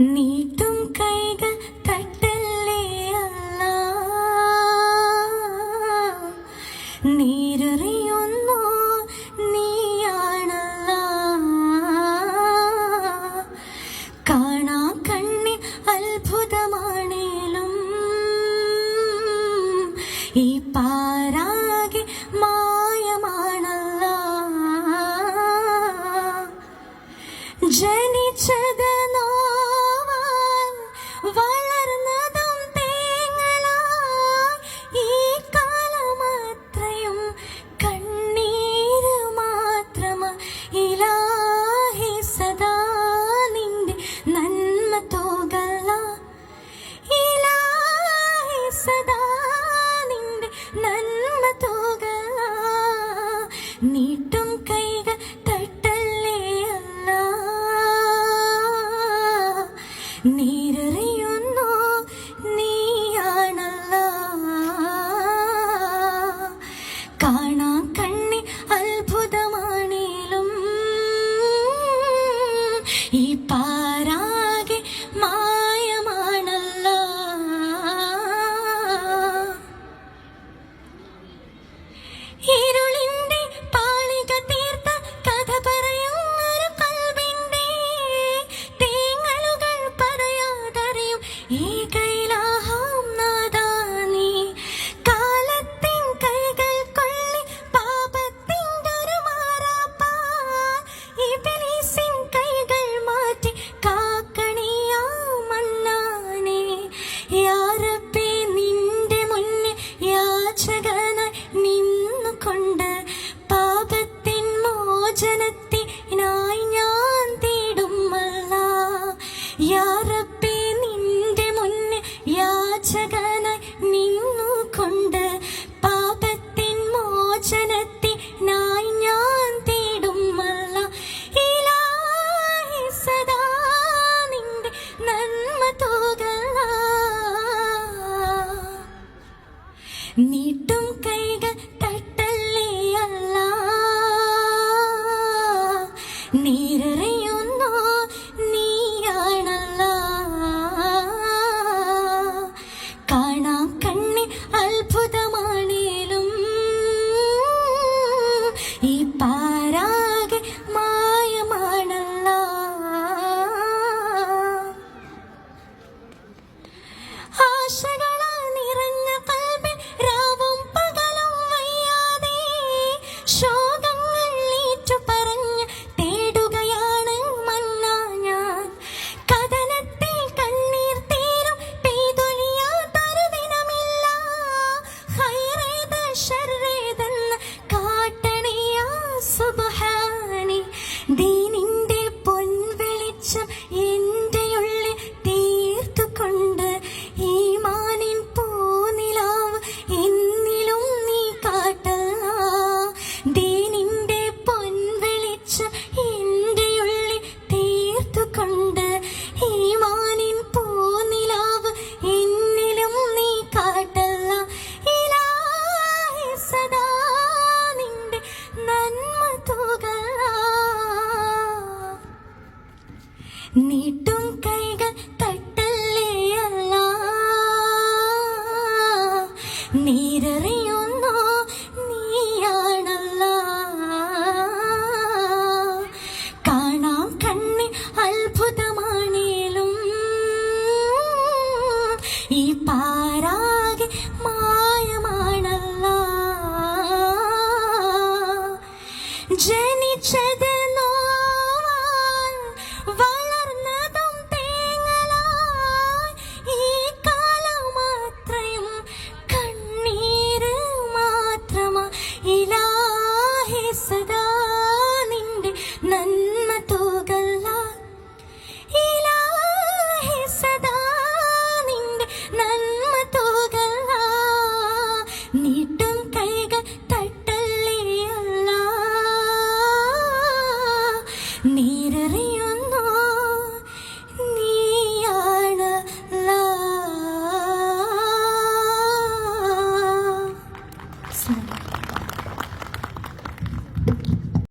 നീട്ടും കൈകൾ തട്ടല്ലേ അല്ലാ, നീരെറിയുന്നു നീയാണല്ലാ. കാണാ കണ്ണിൽ അത്ഭുതമാണേലും ഈ പാരാകെ മായമാണല്ലാ. ജനിച്ചത് വളർന്നതും തേങ്ങലായി, ഈ കാലമത്രയും കണ്ണീര് മാത്രമാ. ഇലാഹി സദാ നിന്റെ നന്മ തോകല, ഇലാഹി സദാ നിന്റെ നന്മ തോകല. നീട്ടും കൈകൾ തട്ടല്ലേ അല്ലാ, നീരെറിയുന്നു നീയാണല്ലാ. കാണാ കണ്ണിൽ അത്ഭുതമാണേലും ഈ പാരാകെ മായമാണല്ലാ. ഇരുളിന്റെ പാളിക തീർത്ത കഥ പറയും ഒരു കൽബിന്റെ തേങ്ങലുകൾ പറയാതറിയും ഈ കൈലാഹം നാദാ നീ. കാലത്തിൻ കൈകൾ കൊള്ളി പാപത്തിൻ്റെ ഒരു മാറാപ്പാ, ഇബ്ലീസിൻ കൈകൾ മാറ്റി കാക്കണിയാ മന്നാനേ. യാ റബ്ബേ നിന്റെ മുന്നിൽ യാചകനായി നിന്നുകൊണ്ട് പാപത്തിൻ മോചനത്തിനായി ഞാൻ തേടുമല്ലാ. യാ റബ്ബേ നിന്റെ മുന്നിൽ യാചകനായി നിന്നുകൊണ്ട് പാപത്തിൻ മോചനത്തിനായി ഞാൻ തേടുമല്ലാ. ഇലാഹി സദാ നിന്റെ നന്മ തോകല. നീട്ടും കൈകൾ തട്ടല്ലേ അല്ലാ, നീരെറിയുന്നു നീയാണല്ലാ. കാണാ കണ്ണിൽ അത്ഭുതമാണേലും ഈ പാരാകെ മായമാണല്ലാ. ആശകളാൽ നിറഞ്ഞ കൽബിൽ രാവും പകലും വയ്യാതെ ശോകങ്ങൾ ഏറ്റു പറഞ്ഞ് തേടുകയാണ് മന്നാ ഞാൻ. കഥനത്തിൽ കണ്ണീർ തീരും പെയ്തൊലിയാത്തൊരു ദിനമില്ല. ഹൈറേത് ശർറേതെന്ന് കാട്ടണിയാ സുബ്ഹാനി. ദീനിന്റെ പൊൻവെളിച്ചം എൻ്റെ ഉള്ളിൽ തീർത്തുകൊണ്ട് ഈമാനിൻ പൂനിലാവ് എന്നിലും നീ കാട്ടല്ല. ദീനിന്റെ പൊൻവെളിച്ചം എൻ്റെ ഉള്ളിൽ തീർത്തുകൊണ്ട് ഈമാനിൻ പൂനിലാവ് എന്നിലും നീ കാട്ടല്ല. ഇലാഹി സദാ നിന്റെ നന്മ തോകല. നീട്ടും കൈകൾ തട്ടല്ലേ അല്ലാ, നീരെറിയുന്നു നീയാണല്ലാ. കാണാ കണ്ണിൽ അത്ഭുതമാണേലും ഈ പാരാകെ മായമാണല്ലാ. ജനിച്ചത് നോവാൽ വളർന്നതും തേങ്ങലായി, ഈ കാലമത്രയും കണ്ണീര് മാത്രമാ. ഇലാഹി സദാ നിന്റെ നന്മ തോകല, ഇലാഹി സദാ നിന്റെ നന്മ തോകല. നീട്ടും കൈകൾ തട്ടല്ലേ അല്ലാ, നീരെറിയുന്നു